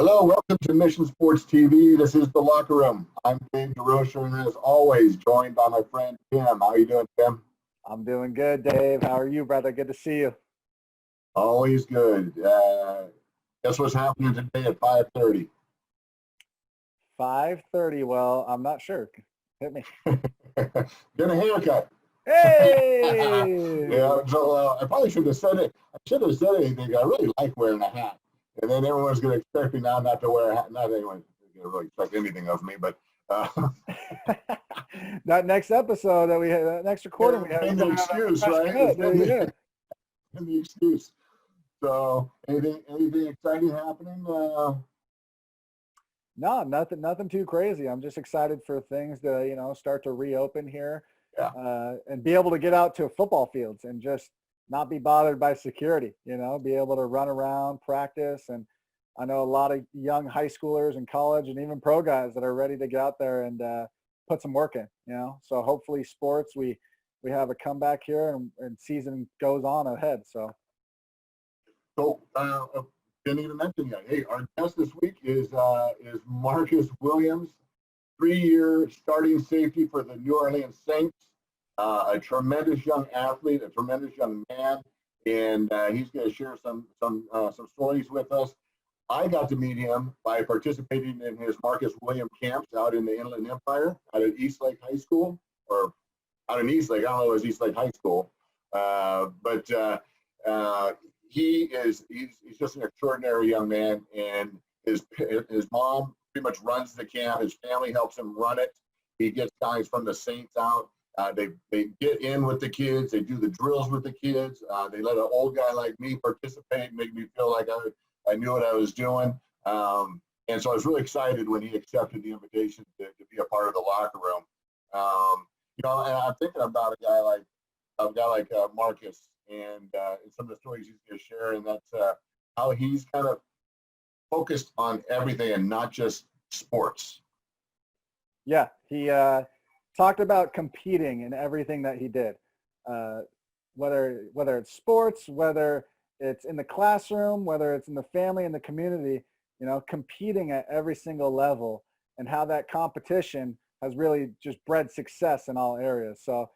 Hello, welcome to Mission Sports TV. This is The Locker Room. I'm Dave DeRocher, and as always, joined by my friend Tim. How are you doing, Tim? I'm doing good, Dave. How are you, brother? Good to see you. Always good. Guess what's happening today at 5:30? 5:30. Well, I'm not sure. Hit me. Get a haircut. Hey! Yeah, so I probably should have said it. I should have said anything. I really like wearing a hat. And then everyone's going to expect me now not to wear a hat. Not anyone's going to really expect anything of me, but that next episode that we had, that next recording we had. And the excuse, right? And the excuse. So, anything exciting happening? No, nothing too crazy. I'm just excited for things to, start to reopen here, and be able to get out to football fields and just not be bothered by security, be able to run around, practice. And I know a lot of young high schoolers and college and even pro guys that are ready to get out there and put some work in, So hopefully sports, we have a comeback here and season goes on ahead. So Didn't even mention yet. Hey, our guest this week is Marcus Williams, 3-year starting safety for the New Orleans Saints. A tremendous young athlete, a tremendous young man, and he's going to share some stories with us. I got to meet him by participating in his Marcus Williams camps out in the Inland Empire, out at Eastlake High School, or out in Eastlake. I don't know if it was Eastlake High School, but he's just an extraordinary young man, and his mom pretty much runs the camp. His family helps him run it. He gets guys from the Saints out. They get in with the kids. They do the drills with the kids. They let an old guy like me participate, make me feel like I knew what I was doing. And so I was really excited when he accepted the invitation to be a part of the locker room. And I'm thinking about a guy like Marcus and some of the stories he's going to share, and that's how he's kind of focused on everything and not just sports. Yeah, he talked about competing in everything that he did, whether it's sports, whether it's in the classroom, whether it's in the family and the community, competing at every single level, and how that competition has really just bred success in all areas. So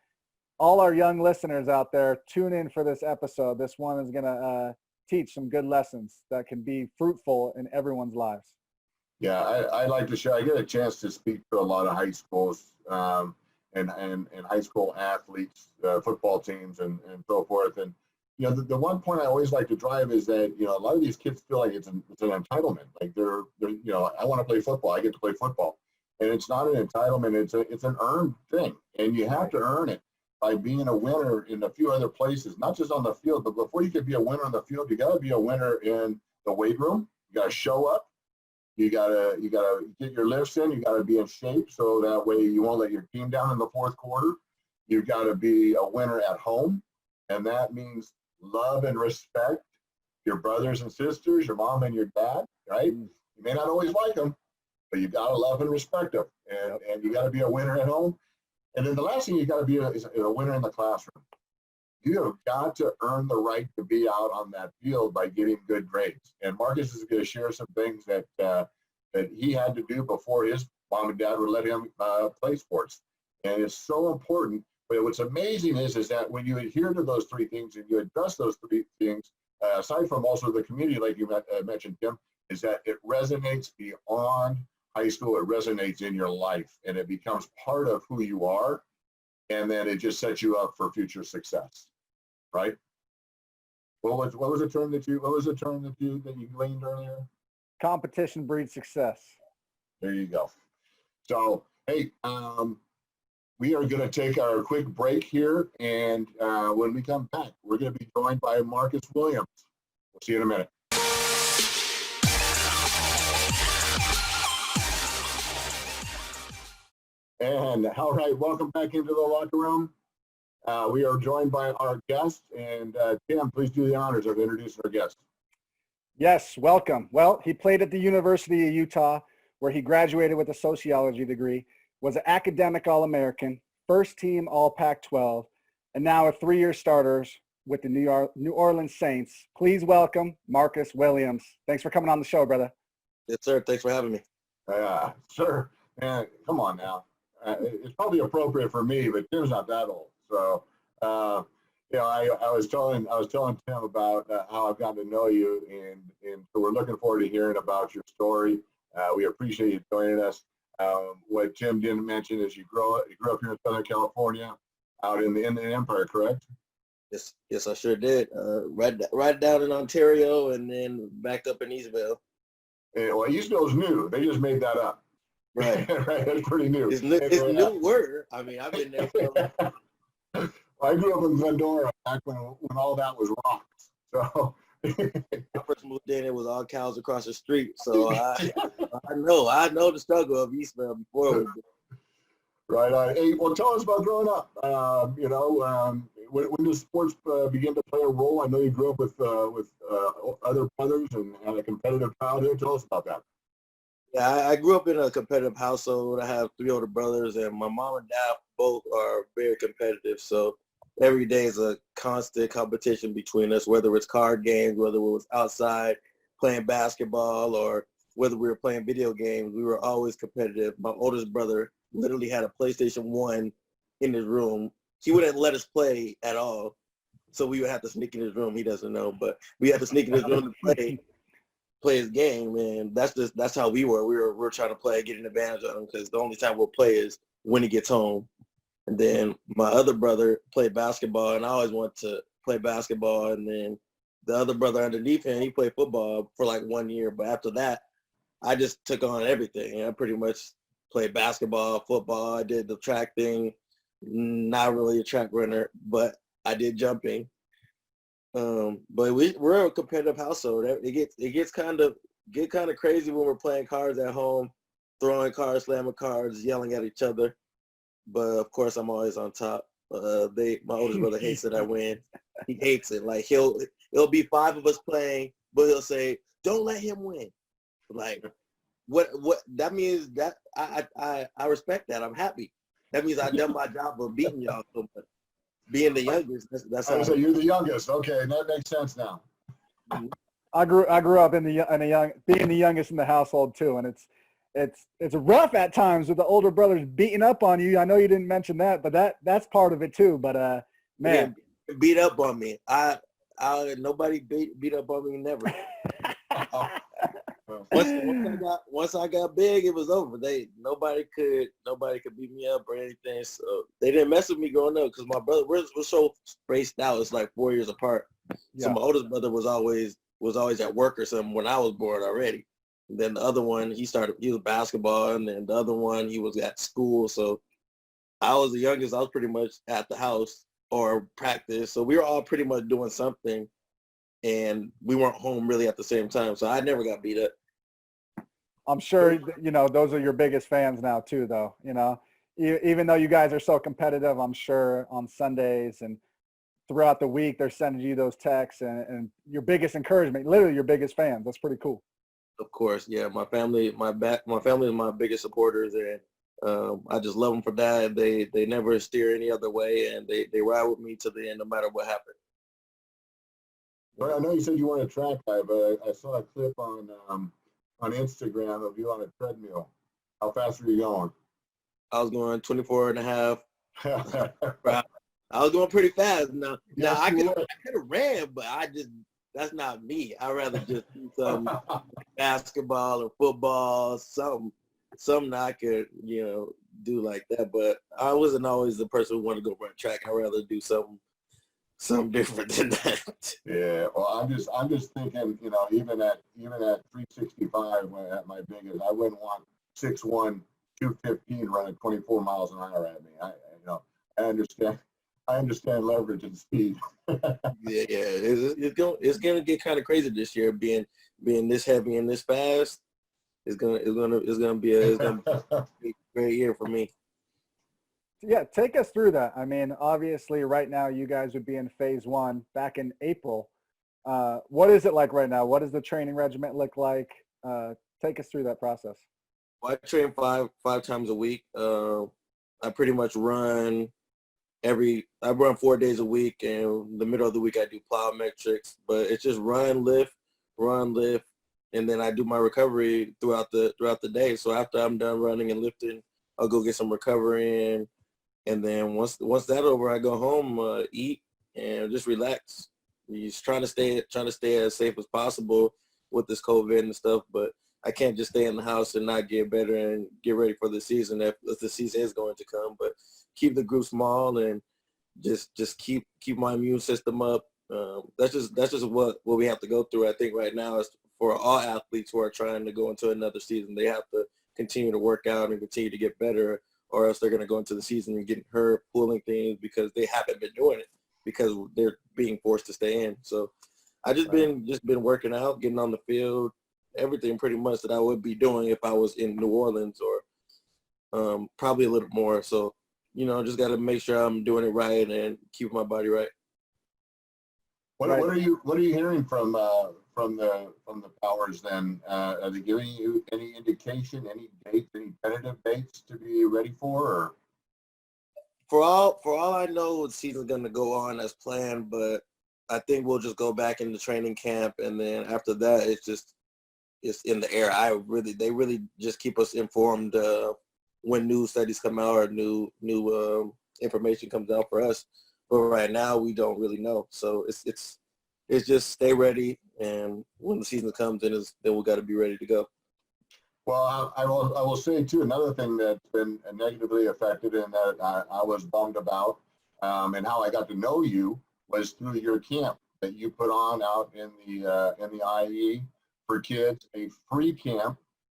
all our young listeners out there, tune in for this episode. This one is going to teach some good lessons that can be fruitful in everyone's lives. Yeah, I like to share. I get a chance to speak to a lot of high schools and high school athletes, football teams, and so forth. And the one point I always like to drive is that a lot of these kids feel like it's an entitlement. Like they're I want to play football. I get to play football, and it's not an entitlement. It's an earned thing, and you have to earn it by being a winner in a few other places, not just on the field. But before you can be a winner on the field, you got to be a winner in the weight room. You got to show up. You gotta get your lifts in. You gotta be in shape so that way you won't let your team down in the fourth quarter. You've got to be a winner at home, and that means love and respect your brothers and sisters, your mom and your dad. Right? You may not always like them, but you gotta love and respect them, and you gotta be a winner at home. And then the last thing you gotta be is a winner in the classroom. You have got to earn the right to be out on that field by getting good grades. And Marcus is going to share some things that he had to do before his mom and dad would let him play sports. And it's so important. But what's amazing is that when you adhere to those three things and you address those three things, aside from also the community, like you mentioned, Tim, is that it resonates beyond high school. It resonates in your life, and it becomes part of who you are. And then it just sets you up for future success, right? What was the term that you gleaned earlier? Competition breeds success. There you go. So, hey, we are going to take our quick break here, and when we come back, we're going to be joined by Marcus Williams. We'll see you in a minute. And all right, welcome back into the locker room. We are joined by our guest, and Tim, please do the honors of introducing our guest. Yes, welcome. Well, he played at the University of Utah, where he graduated with a sociology degree, was an academic All-American, first team All-Pac-12, and now a 3-year starter with the New Orleans Saints. Please welcome Marcus Williams. Thanks for coming on the show, brother. Yes, sir. Thanks for having me. Sure. Man, come on now. It's probably appropriate for me, but Tim's not that old. So, I was telling Tim about how I've gotten to know you, and so we're looking forward to hearing about your story. We appreciate you joining us. What Tim didn't mention is you grew up here in Southern California, out in the Inland Empire, correct? Yes, I sure did. Right down in Ontario, and then back up in Eastville. Well, Eastville's new. They just made that up. Right. Right. That's pretty new. It's new word. I mean, I've been there for. I grew up in Glendora back when all that was rocks. So I first moved in, it was all cows across the street. So I know the struggle of Eastville before. right. Hey, well, tell us about growing up. When does sports begin to play a role? I know you grew up with other brothers and had a competitive childhood. Tell us about that. Yeah, I grew up in a competitive household. I have 3 older brothers, and my mom and dad both are very competitive. So every day is a constant competition between us, whether it's card games, whether it was outside playing basketball, or whether we were playing video games. We were always competitive. My oldest brother literally had a PlayStation 1 in his room. He wouldn't let us play at all. So we would have to sneak in his room. He doesn't know, but we had to sneak in his room to play his game, and that's how we were. We're trying to play, get an advantage of him, because the only time we'll play is when he gets home. And then my other brother played basketball, and I always wanted to play basketball. And then the other brother underneath him, he played football for like 1 year. But after that, I just took on everything. I pretty much played basketball, football. I did the track thing. Not really a track runner, but I did jumping. But we're a competitive household. It gets kind of crazy when we're playing cards at home, throwing cards, slamming cards, yelling at each other. But of course, I'm always on top. My oldest brother hates that I win. He hates it. Like it'll be 5 of us playing, but he'll say, "Don't let him win." Like, what that means? That I respect that. I'm happy. That means I've done my job of beating y'all so much. Being the youngest, that's how. So you're the youngest. Okay, that makes sense now. I grew up being the youngest in the household too, and it's rough at times with the older brothers beating up on you. I know you didn't mention that, but that's part of it too. But man, beat up on me. I nobody beat up on me, never. Once I got big, it was over. Nobody could beat me up or anything. So they didn't mess with me growing up, because my brother we're so spaced out. It's like 4 years apart. Yeah. So my oldest brother was always at work or something when I was born already. And then the other one, he was basketball, and then the other one, he was at school. So I was the youngest. I was pretty much at the house or practice. So we were all pretty much doing something, and we weren't home really at the same time. So I never got beat up. I'm sure, those are your biggest fans now too, though. Even though you guys are so competitive, I'm sure on Sundays and throughout the week, they're sending you those texts and your biggest encouragement, literally your biggest fans. That's pretty cool. Of course. Yeah. My family is my biggest supporters, and I just love them for that. They never steer any other way, and they ride with me to the end, no matter what happens. Well, I know you said you weren't a track guy, but I saw a clip on Instagram of you on a treadmill. How fast were you going? I was going 24 and a half. I was going pretty fast. Now I could have ran, but that's not me. I'd rather just do some basketball or football, something I could, do like that. But I wasn't always the person who wanted to go run track. I'd rather do something different than that. Yeah, well, I'm just thinking, even at 365 when at my biggest, I wouldn't want 6'1", 215 running 24 miles an hour at me. I understand leverage and speed. Yeah, it's gonna get kind of crazy this year, being this heavy and this fast. It's gonna be a great year for me. Yeah, take us through that. I mean, obviously right now you guys would be in phase 1 back in April. What is it like right now? What does the training regiment look like? Take us through that process. Well, I train five times a week. I pretty much run I run 4 days a week, and the middle of the week I do plyometrics, but it's just run, lift, and then I do my recovery throughout the day. So after I'm done running and lifting, I'll go get some recovery in, and then once that's over, I go home, eat, and just relax. Just trying to stay as safe as possible with this COVID and stuff, but I can't just stay in the house and not get better and get ready for the season if the season is going to come. But keep the group small and just keep my immune system up. That's just what we have to go through. I think right now is for all athletes who are trying to go into another season, they have to continue to work out and continue to get better, or else they're going to go into the season and getting hurt, pulling things because they haven't been doing it because they're being forced to stay in. So I just been working out, getting on the field, everything pretty much that I would be doing if I was in New Orleans, or probably a little more. So, just got to make sure I'm doing it right and keep my body right. What are you hearing from the powers then? Are they giving you any indication, any dates, any tentative dates to be ready for? Or? For all I know, the season's gonna go on as planned, but I think we'll just go back into training camp, and then after that, it's in the air. They really just keep us informed when new studies come out or new information comes out for us. But right now, we don't really know. So it's just stay ready, and when the season comes, then we got to be ready to go. Well, I will say too, another thing that's been negatively affected and that I was bummed about, and how I got to know you was through your camp that you put on out in the IE for kids, a free camp.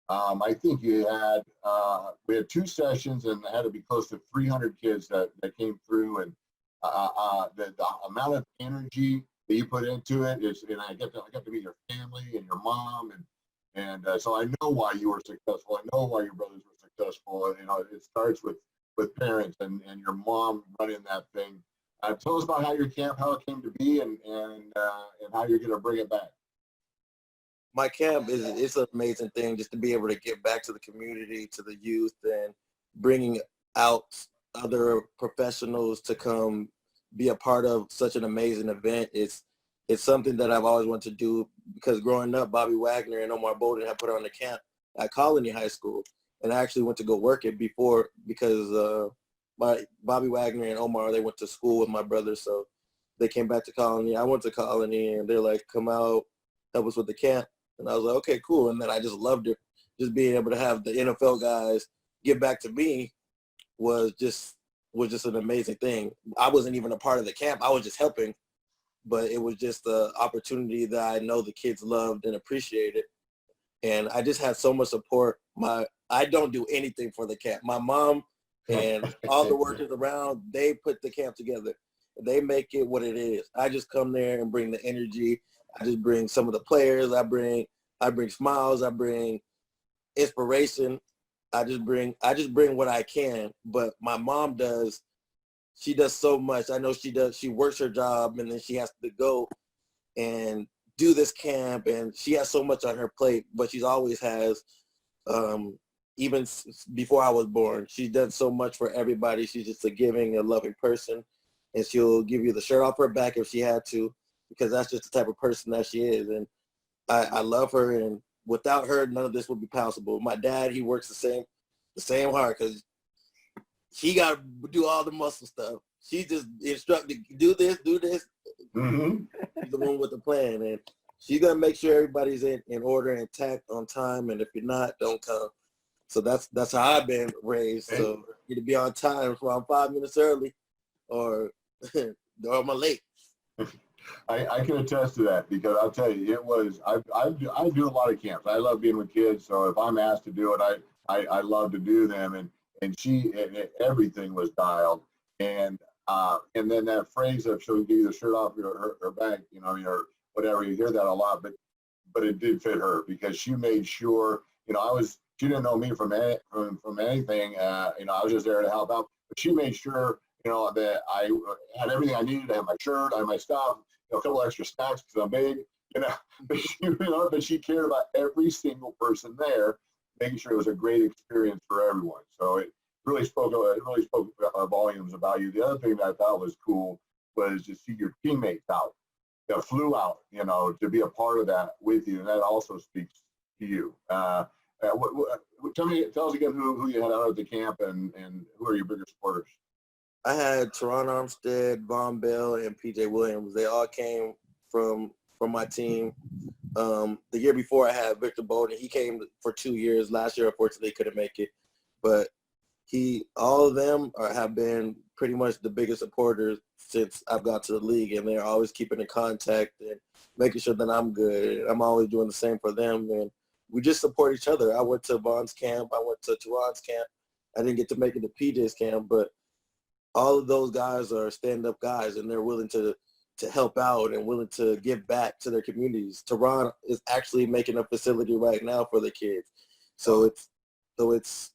I think we had 2 sessions, and there had to be close to 300 kids that came through, and the amount of energy that you put into it is, and I got to meet your family and your mom, and so I know why you were successful. I know why your brothers were successful. It starts with parents and your mom running that thing. Tell us about how your camp, how it came to be, and how you're going to bring it back. My camp it's an amazing thing just to be able to give back to the community, to the youth, and bringing out other professionals to come be a part of such an amazing event. It's something that I've always wanted to do because growing up, Bobby Wagner and Omar Bolden had put on a camp at Colony High School, and I actually went to go work it before because Bobby Wagner and Omar, they went to school with my brother, so they came back to Colony. I went to Colony, and they're like, come out, help us with the camp. And I was like, okay, cool. And then I just loved it. Just being able to have the NFL guys give back to me was just an amazing thing. I wasn't even a part of the camp. I was just helping. But it was just an opportunity that I know the kids loved and appreciated. And I just had so much support. I don't do anything for the camp. My mom and all the workers around, they put the camp together. They make it what it is. I just come there and bring the energy. I just bring some of the players. I bring smiles. I bring inspiration. I just bring what I can. But my mom she does so much. I know she does. She works her job, and then she has to go and do this camp, and she has so much on her plate. But she's always has, even before I was born, she's done so much for everybody. She's just a giving, a loving person, and she'll give you the shirt off her back if she had to, because that's just the type of person that she is. And I love her, and without her, none of this would be possible. My dad, he works the same hard because he got to do all the muscle stuff. She just instructed, do this. Mm-hmm. She's the one with the plan, and she's going to make sure everybody's in order and intact on time, and if you're not, don't come. So that's how I've been raised. So you to be on time, so I'm 5 minutes early, or I'm late. I can attest to that because I'll tell you, I do a lot of camps. I love being with kids, so if I'm asked to do it, I love to do them. And everything was dialed. And then that phrase of she'll give you the shirt off her back, or whatever, you hear that a lot, but it did fit her because she made sure, she didn't know me from anything, I was just there to help out, but she made sure, that I had everything I needed. I had my shirt, I had my stuff, a couple extra snacks because I'm big, but she cared about every single person there, making sure it was a great experience for everyone. So it really spoke volumes about you. The other thing that I thought was cool was to see your teammates out. that flew out, to be a part of that with you, and that also speaks to you. Tell us again who you had out at the camp, and who are your bigger supporters? I had Teron Armstead, Von Bell, and PJ Williams. They all came from my team. The year before, I had Victor Bolden. He came for 2 years. Last year, unfortunately, couldn't make it. But all of them have been pretty much the biggest supporters since I've got to the league, and they're always keeping in contact and making sure that I'm good. I'm always doing the same for them, and we just support each other. I went to Von's camp. I went to Teron's camp. I didn't get to make it to PJ's camp, but all of those guys are stand-up guys, and they're willing to help out and willing to give back to their communities. Teron is actually making a facility right now for the kids. So it's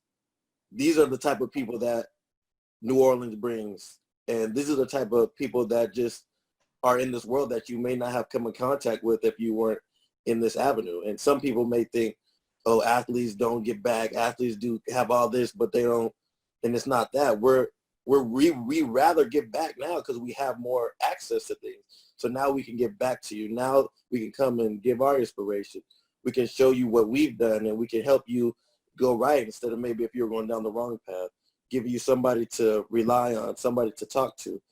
these are the type of people that New Orleans brings, and these are the type of people that just are in this world that you may not have come in contact with if you weren't in this avenue. And some people may think, oh, athletes don't give back. Athletes do have all this, but they don't. And it's not that. We rather give back now because we have more access to things. So now we can give back to you. Now we can come and give our inspiration. We can show you what we've done, and we can help you go right instead of maybe if you're going down the wrong path, give you somebody to rely on, somebody to talk to.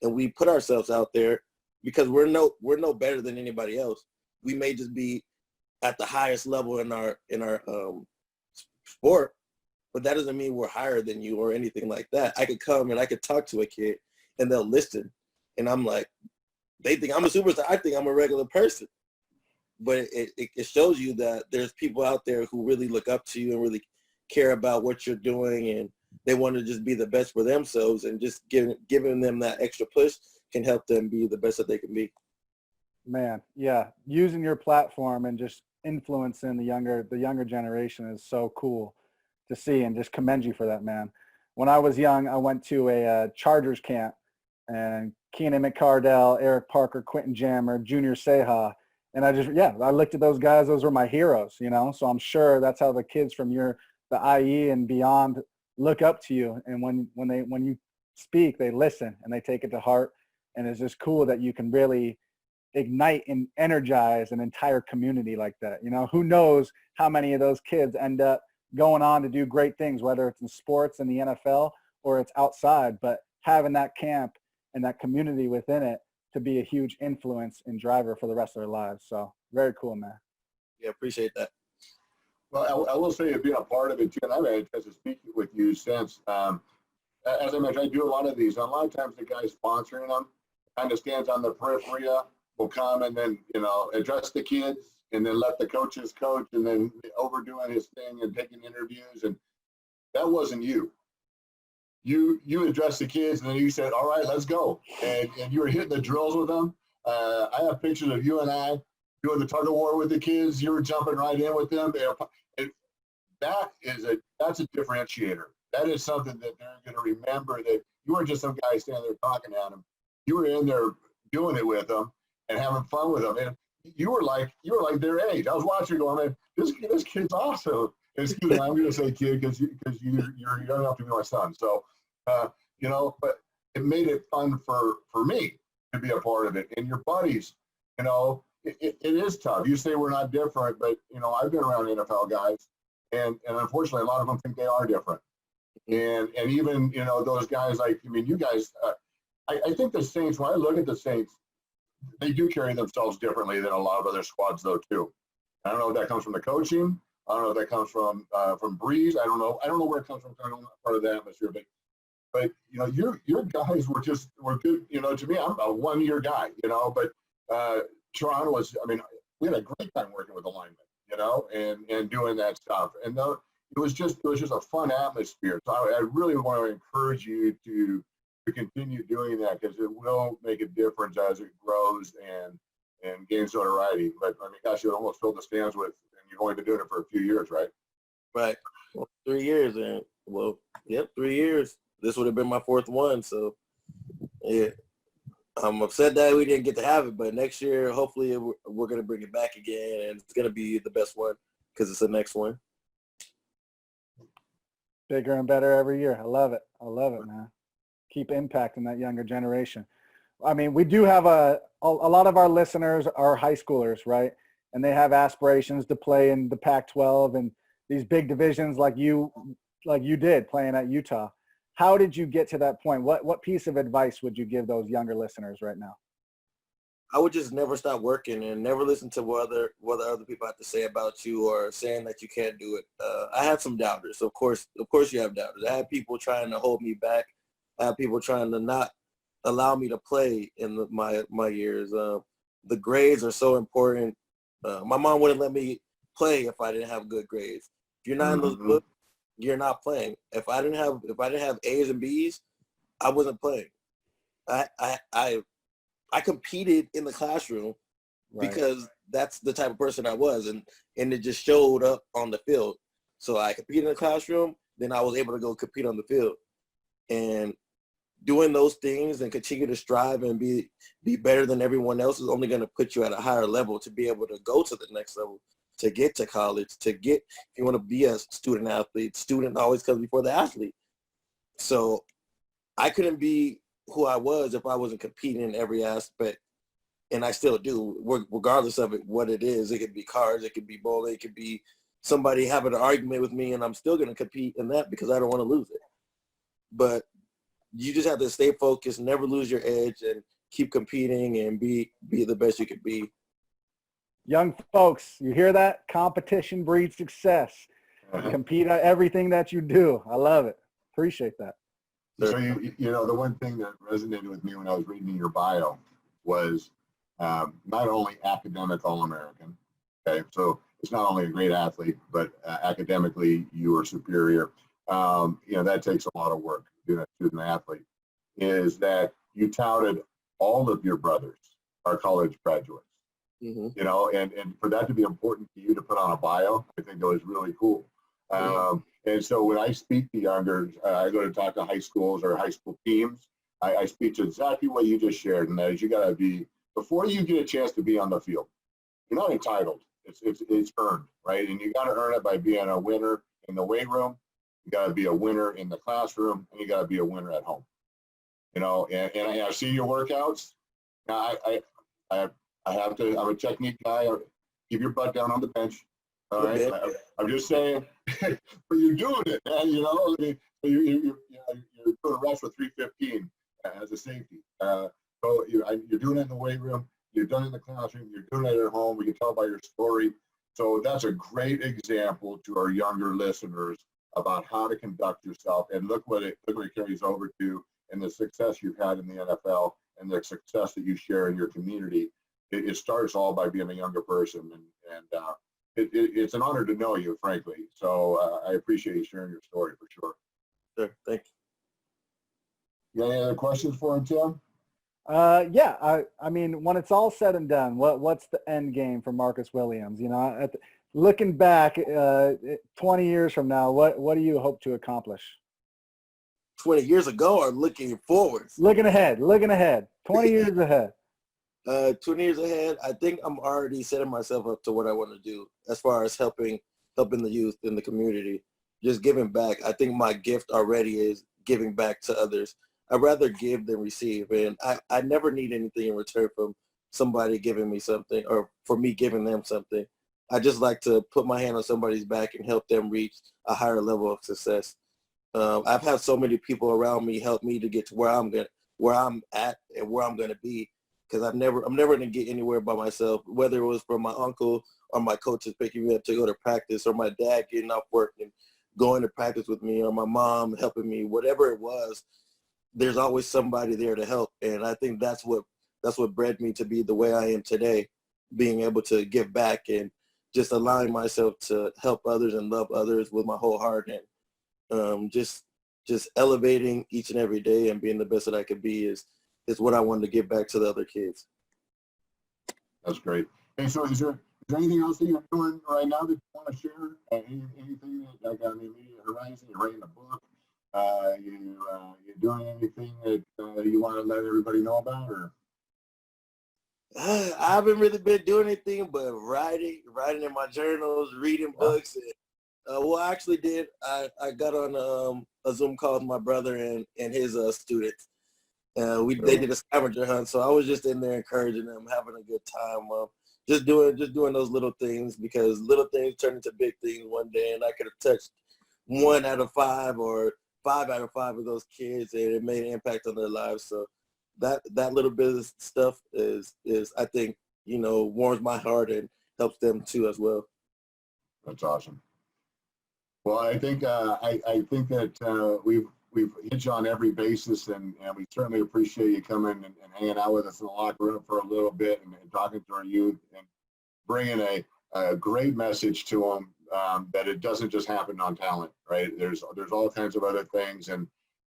And we put ourselves out there because we're no better than anybody else. We may just be at the highest level in our sport, but that doesn't mean we're higher than you or anything like that. I could come and I could talk to a kid and they'll listen. And I'm like, they think I'm a superstar. I think I'm a regular person. But it shows you that there's people out there who really look up to you and really care about what you're doing, and they want to just be the best for themselves, and just giving them that extra push can help them be the best that they can be. Man, yeah. Using your platform and just influencing the younger generation is so cool to see, and just commend you for that, man. When I was young, I went to a Chargers camp, and Keenan McCardell, Eric Parker, Quentin Jammer, Junior Seha, and I looked at those guys. Those were my heroes, So I'm sure that's how the kids from the IE and beyond look up to you. And when you speak, they listen and they take it to heart. And it's just cool that you can really ignite and energize an entire community like that. Who knows how many of those kids end up going on to do great things, whether it's in sports in the NFL or it's outside, but having that camp and that community within it to be a huge influence and driver for the rest of their lives. So very cool, man. Yeah, appreciate that. Well, I will say, being a part of it too, and I've had a chance to speak with you since. As I mentioned, I do a lot of these. And a lot of times the guy sponsoring them kind of stands on the periphery, will come and then, address the kids and then let the coaches coach, and then overdoing his thing and taking interviews. And that wasn't you. You addressed the kids, and then you said, all right, let's go. And you were hitting the drills with them. I have pictures of you and I doing the tug of war with the kids. You were jumping right in with them. That's a differentiator. That is something that they're going to remember, that you weren't just some guy standing there talking at them. You were in there doing it with them and having fun with them. And you were like their age. I was watching going, man, this kid's awesome. Excuse me, I'm going to say kid because you're young enough to be my son. So, but it made it fun for me to be a part of it. And your buddies, it is tough. You say we're not different, but, I've been around NFL guys, and unfortunately, a lot of them think they are different. And even, those guys you guys, I think the Saints, when I look at the Saints, they do carry themselves differently than a lot of other squads, though, too. I don't know if that comes from the coaching. I don't know if that comes from Breeze. I don't know where it comes from. I'm not part of the atmosphere, but your guys were good. To me, I'm a 1 year guy. But Toronto was. We had a great time working with the linemen. And doing that stuff. And it was just a fun atmosphere. So I really want to encourage you to continue doing that, because it will make a difference as it grows and gains notoriety. But gosh, you almost filled the stands with. You've only been doing it for a few years, right? Right. Well, 3 years, and 3 years. This would have been my fourth one, so yeah. I'm upset that we didn't get to have it, but next year, hopefully, we're going to bring it back again, and it's going to be the best one because it's the next one. Bigger and better every year. I love it, man. Keep impacting that younger generation. I mean, we do have a lot of our listeners are high schoolers, right? And they have aspirations to play in the Pac-12 and these big divisions like you did playing at Utah. How did you get to that point? What piece of advice would you give those younger listeners right now? I would just never stop working and never listen to what other people have to say about you or saying that you can't do it. I had some doubters, of course you have doubters. I had people trying to hold me back. I had people trying to not allow me to play in my years. The grades are so important. My mom wouldn't let me play if I didn't have good grades. If you're not in those books, you're not playing. If I didn't have A's and B's, I wasn't playing. I competed in the classroom because that's the type of person I was, and it just showed up on the field. So I competed in the classroom, then I was able to go compete on the field. And doing those things and continue to strive and be better than everyone else is only going to put you at a higher level to be able to go to the next level, to get to college, if you want to be a student athlete, student always comes before the athlete. So I couldn't be who I was if I wasn't competing in every aspect, and I still do, regardless of what it is. It could be cards, it could be bowling, it could be somebody having an argument with me, and I'm still going to compete in that because I don't want to lose it. But you just have to stay focused, never lose your edge, and keep competing and be the best you can be. Young folks, you hear that? Competition breeds success. Compete at everything that you do. I love it. Appreciate that. So you know, the one thing that resonated with me when I was reading your bio was not only academic All-American. Okay, so it's not only a great athlete, but academically you are superior. You know, that takes a lot of work being a student athlete. Is that you touted all of your brothers are college graduates. You know, and for that to be important to you to put on a bio, I think that was really cool. And so when I speak to younger, I go to talk to high schools or high school teams, I speak to exactly what you just shared, and that is you got to be, before you get a chance to be on the field, you're not entitled. It's earned, right? And you got to earn it by being a winner in the weight room. You got to be a winner in the classroom, and you got to be a winner at home. You know, and I see your workouts. I have to. I'm a technique guy. Keep your butt down on the bench. All right. I'm just saying, but you're doing it, man. You know, you're doing a rush with 315 as a safety. So you're doing it in the weight room. You're doing it in the classroom. You're doing it at home. We can tell by your story. So that's a great example to our younger listeners about how to conduct yourself. And look what it carries over to, and the success you've had in the NFL and the success that you share in your community. It starts all by being a younger person, and it's an honor to know you, frankly. So I appreciate you sharing your story for sure. Sure, thank You you. got any other questions for him, Tim? Yeah, I mean, when it's all said and done, what's the end game for Marcus Williams? You know, looking back 20 years from now, what do you hope to accomplish? 20 years ago or looking forward? Looking ahead, 20 years ahead. 20 years ahead, I think I'm already setting myself up to what I want to do as far as helping the youth in the community, just giving back. I think my gift already is giving back to others. I'd rather give than receive, and I never need anything in return from somebody giving me something or for me giving them something. I just like to put my hand on somebody's back and help them reach a higher level of success. I've had so many people around me help me to get to where I'm at and where I'm gonna be. Because I'm never gonna get anywhere by myself. Whether it was from my uncle or my coaches picking me up to go to practice, or my dad getting off work and going to practice with me, or my mom helping me, whatever it was, there's always somebody there to help. And I think that's what bred me to be the way I am today, being able to give back and just allowing myself to help others and love others with my whole heart, and just elevating each and every day and being the best that I could be is what I wanted to give back to the other kids. That's great. Hey, so is there anything else that you're doing right now that you want to share? Anything that like on the immediate horizon? You're writing a book. You doing anything that you want to let everybody know about, or? I haven't really been doing anything but writing in my journals, reading books. And, well, I actually did. I got on a Zoom call with my brother and his students. They did a scavenger hunt, so I was just in there encouraging them, having a good time. Just doing those little things, because little things turn into big things one day, and I could have touched 1 out of 5 or 5 out of 5 of those kids, and it made an impact on their lives. So that little bit of stuff is I think, warms my heart and helps them too as well. That's awesome. Well, I think I think that we've hit you on every basis, and we certainly appreciate you coming and hanging out with us in the locker room for a little bit and talking to our youth and bringing a great message to them, that it doesn't just happen on talent, right? There's all kinds of other things, and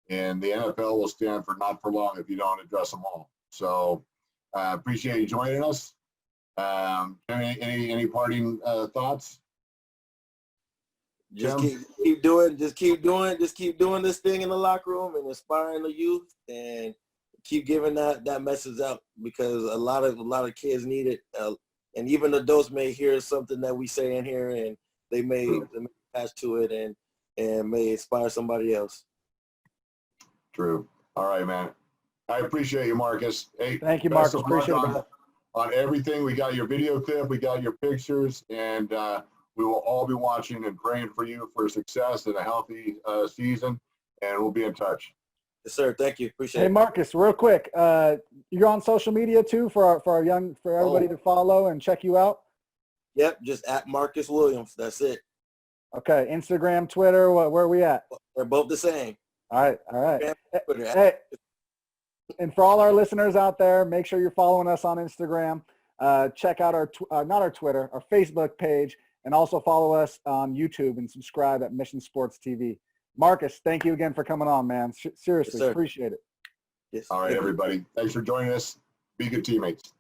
the NFL will stand for not for long if you don't address them all. So appreciate you joining us. Any parting thoughts? Just keep doing this thing in the locker room and inspiring the youth, and keep giving that message out, because a lot of kids need it, and even adults may hear something that we say in here, and they may attach to it and may inspire somebody else. True. All right, man. I appreciate you, Marcus. Hey, thank you, Marcus. Appreciate it. On everything. We got your video clip, we got your pictures, and we will all be watching and praying for you for success and a healthy season, and we'll be in touch. Yes, sir. Thank you. Appreciate it. Hey, Marcus, real quick, you're on social media too for everybody to follow and check you out? Yep, just at Marcus Williams. That's it. Okay, Instagram, Twitter, where are we at? They're both the same. All right. Twitter. Hey, and for all our listeners out there, make sure you're following us on Instagram. Check out not our Twitter, our Facebook page, and also follow us on YouTube and subscribe at Mission Sports TV. Marcus, thank you again for coming on, man. Seriously, yes, appreciate it. Yes. All right, everybody. Thanks for joining us. Be good teammates.